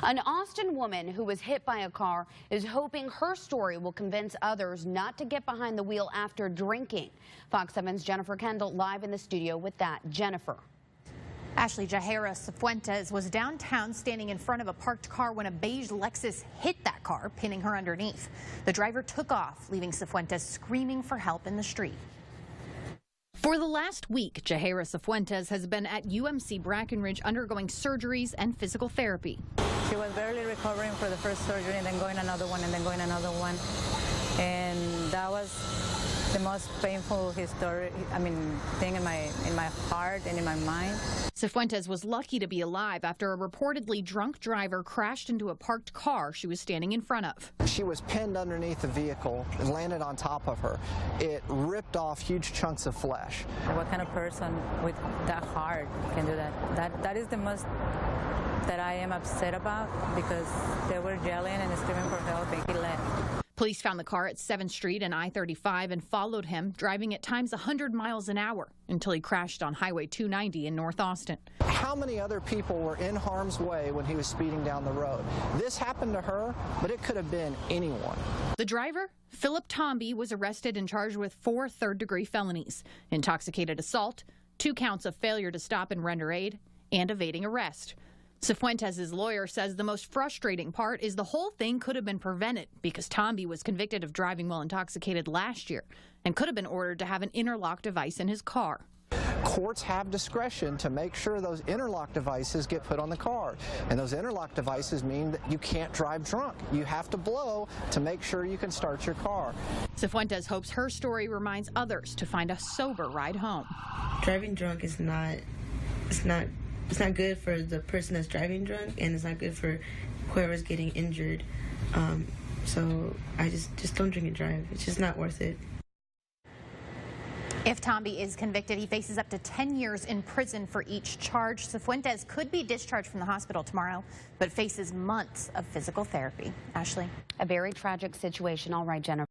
An Austin woman who was hit by a car is hoping her story will convince others not to get behind the wheel after drinking. Fox 7's Jennifer Kendall live in the studio with that. Jennifer. Ashley, Jahaira Cifuentes was downtown standing in front of a parked car when a beige Lexus hit that car, pinning her underneath. The driver took off, leaving Cifuentes screaming for help in the street. For the last week, Jahaira Cifuentes has been at UMC Brackenridge undergoing surgeries and physical therapy. She was barely recovering for the first surgery and then going another one and then going another one. And that was the most painful thing in my heart and in my mind. Cifuentes was lucky to be alive after a reportedly drunk driver crashed into a parked car she was standing in front of. She was pinned underneath the vehicle and landed on top of her. It ripped off huge chunks of flesh. What kind of person with that heart can do that? That is the most that I am upset about, because they were yelling and screaming for help and he left. Police found the car at 7th Street and I-35 and followed him, driving at times 100 miles an hour until he crashed on Highway 290 in North Austin. How many other people were in harm's way when he was speeding down the road? This happened to her, but it could have been anyone. The driver, Philip Tomby, was arrested and charged with 4 third-degree felonies: intoxicated assault, 2 counts of failure to stop and render aid, and evading arrest. Cifuentes' lawyer says the most frustrating part is the whole thing could have been prevented because Tomby was convicted of driving while intoxicated last year and could have been ordered to have an interlock device in his car. Courts have discretion to make sure those interlock devices get put on the car. And those interlock devices mean that you can't drive drunk. You have to blow to make sure you can start your car. Cifuentes hopes her story reminds others to find a sober ride home. Driving drunk is not good for the person that's driving drunk, and it's not good for whoever's getting injured. So I just don't drink and drive. It's just not worth it. If Tomby is convicted, he faces up to 10 years in prison for each charge. Cifuentes could be discharged from the hospital tomorrow, but faces months of physical therapy. Ashley. A very tragic situation. All right, Jennifer.